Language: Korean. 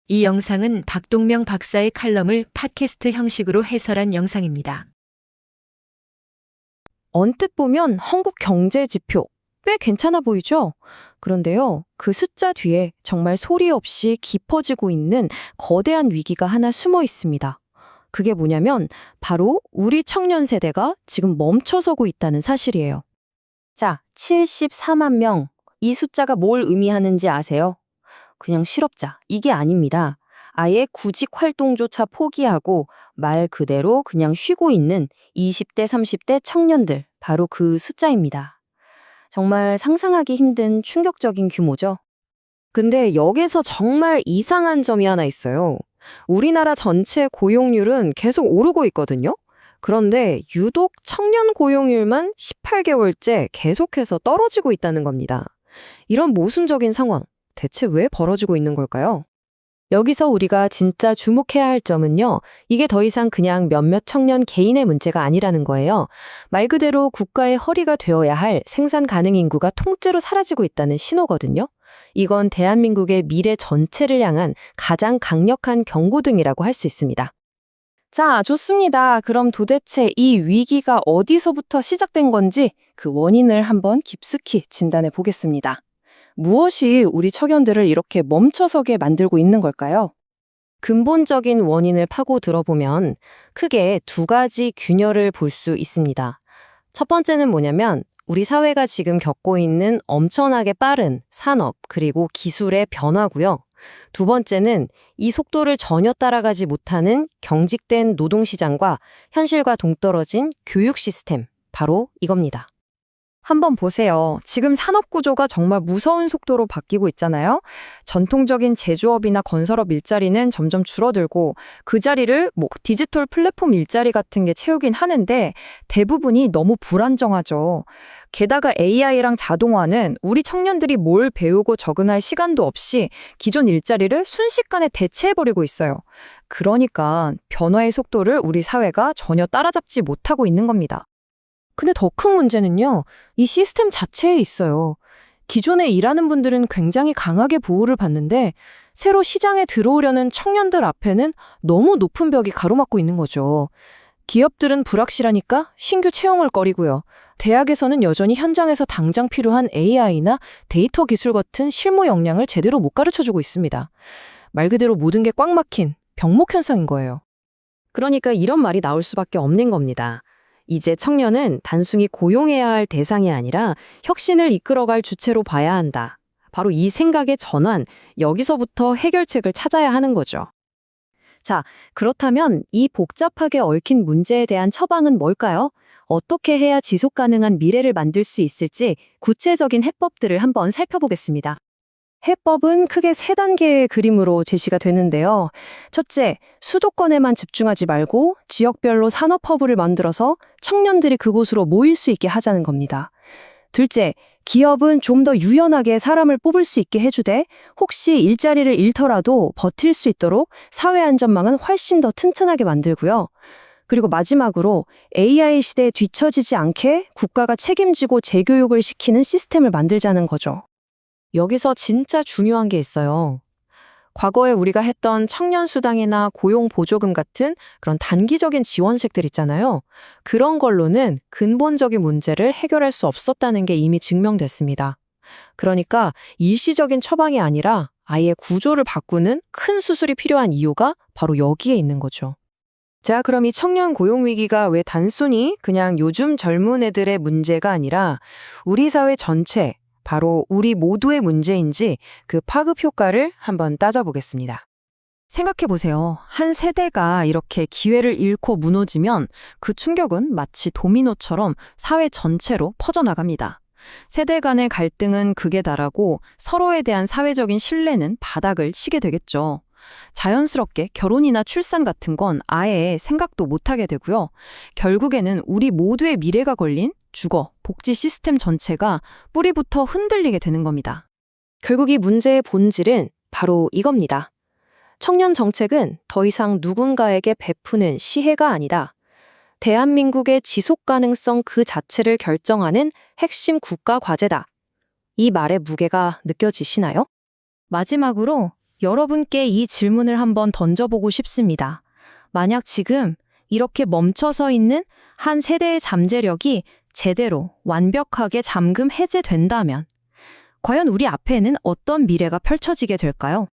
이 영상은 박동명 박사의 칼럼을 팟캐스트 형식으로 해설한 영상입니다. 언뜻 보면 한국 경제 지표 꽤 괜찮아 보이죠? 그런데요, 그 숫자 뒤에 정말 소리 없이 깊어지고 있는 거대한 위기가 하나 숨어 있습니다. 그게 뭐냐면 바로 우리 청년 세대가 지금 멈춰서고 있다는 사실이에요. 자, 74만 명. 이 숫자가 뭘 의미하는지 아세요? 그냥 실업자, 이게 아닙니다. 아예 구직 활동조차 포기하고 말 그대로 그냥 쉬고 있는 20대, 30대 청년들, 바로 그 숫자입니다. 정말 상상하기 힘든 충격적인 규모죠. 근데 여기서 정말 이상한 점이 하나 있어요. 우리나라 전체 고용률은 계속 오르고 있거든요. 그런데 유독 청년 고용률만 18개월째 계속해서 떨어지고 있다는 겁니다. 이런 모순적인 상황, 대체 왜 벌어지고 있는 걸까요? 여기서 우리가 진짜 주목해야 할 점은요, 이게 더 이상 그냥 몇몇 청년 개인의 문제가 아니라는 거예요. 말 그대로 국가의 허리가 되어야 할 생산 가능 인구가 통째로 사라지고 있다는 신호거든요. 이건 대한민국의 미래 전체를 향한 가장 강력한 경고등이라고 할 수 있습니다. 자, 좋습니다. 그럼 도대체 이 위기가 어디서부터 시작된 건지 그 원인을 한번 깊숙이 진단해 보겠습니다. 무엇이 우리 청년들을 이렇게 멈춰서게 만들고 있는 걸까요? 근본적인 원인을 파고 들어보면 크게 두 가지 균열을 볼 수 있습니다. 첫 번째는 뭐냐면 우리 사회가 지금 겪고 있는 엄청나게 빠른 산업 그리고 기술의 변화고요. 두 번째는 이 속도를 전혀 따라가지 못하는 경직된 노동시장과 현실과 동떨어진 교육 시스템, 바로 이겁니다. 한번 보세요. 지금 산업 구조가 정말 무서운 속도로 바뀌고 있잖아요. 전통적인 제조업이나 건설업 일자리는 점점 줄어들고 그 자리를 디지털 플랫폼 일자리 같은 게 채우긴 하는데 대부분이 너무 불안정하죠. 게다가 AI랑 자동화는 우리 청년들이 뭘 배우고 적응할 시간도 없이 기존 일자리를 순식간에 대체해버리고 있어요. 그러니까 변화의 속도를 우리 사회가 전혀 따라잡지 못하고 있는 겁니다. 근데 더 큰 문제는요, 이 시스템 자체에 있어요. 기존에 일하는 분들은 굉장히 강하게 보호를 받는데 새로 시장에 들어오려는 청년들 앞에는 너무 높은 벽이 가로막고 있는 거죠. 기업들은 불확실하니까 신규 채용을 꺼리고요. 대학에서는 여전히 현장에서 당장 필요한 AI나 데이터 기술 같은 실무 역량을 제대로 못 가르쳐주고 있습니다. 말 그대로 모든 게 꽉 막힌 병목 현상인 거예요. 그러니까 이런 말이 나올 수밖에 없는 겁니다. 이제 청년은 단순히 고용해야 할 대상이 아니라 혁신을 이끌어갈 주체로 봐야 한다. 바로 이 생각의 전환, 여기서부터 해결책을 찾아야 하는 거죠. 자, 그렇다면 이 복잡하게 얽힌 문제에 대한 처방은 뭘까요? 어떻게 해야 지속 가능한 미래를 만들 수 있을지 구체적인 해법들을 한번 살펴보겠습니다. 해법은 크게 세 단계의 그림으로 제시가 되는데요. 첫째, 수도권에만 집중하지 말고 지역별로 산업허브를 만들어서 청년들이 그곳으로 모일 수 있게 하자는 겁니다. 둘째, 기업은 좀 더 유연하게 사람을 뽑을 수 있게 해주되 혹시 일자리를 잃더라도 버틸 수 있도록 사회 안전망은 훨씬 더 튼튼하게 만들고요. 그리고 마지막으로 AI 시대에 뒤처지지 않게 국가가 책임지고 재교육을 시키는 시스템을 만들자는 거죠. 여기서 진짜 중요한 게 있어요. 과거에 우리가 했던 청년수당이나 고용보조금 같은 그런 단기적인 지원책들 있잖아요. 그런 걸로는 근본적인 문제를 해결할 수 없었다는 게 이미 증명됐습니다. 그러니까 일시적인 처방이 아니라 아예 구조를 바꾸는 큰 수술이 필요한 이유가 바로 여기에 있는 거죠. 자, 그럼 이 청년 고용 위기가 왜 단순히 그냥 요즘 젊은 애들의 문제가 아니라 우리 사회 전체, 바로 우리 모두의 문제인지 그 파급 효과를 한번 따져보겠습니다. 생각해보세요. 한 세대가 이렇게 기회를 잃고 무너지면 그 충격은 마치 도미노처럼 사회 전체로 퍼져나갑니다. 세대 간의 갈등은 극에 달하고 서로에 대한 사회적인 신뢰는 바닥을 치게 되겠죠. 자연스럽게 결혼이나 출산 같은 건 아예 생각도 못하게 되고요. 결국에는 우리 모두의 미래가 걸린 주거, 복지 시스템 전체가 뿌리부터 흔들리게 되는 겁니다. 결국 이 문제의 본질은 바로 이겁니다. 청년 정책은 더 이상 누군가에게 베푸는 시혜가 아니다. 대한민국의 지속 가능성 그 자체를 결정하는 핵심 국가 과제다. 이 말의 무게가 느껴지시나요? 마지막으로 여러분께 이 질문을 한번 던져보고 싶습니다. 만약 지금 이렇게 멈춰서 있는 한 세대의 잠재력이 제대로 완벽하게 잠금 해제된다면, 과연 우리 앞에는 어떤 미래가 펼쳐지게 될까요?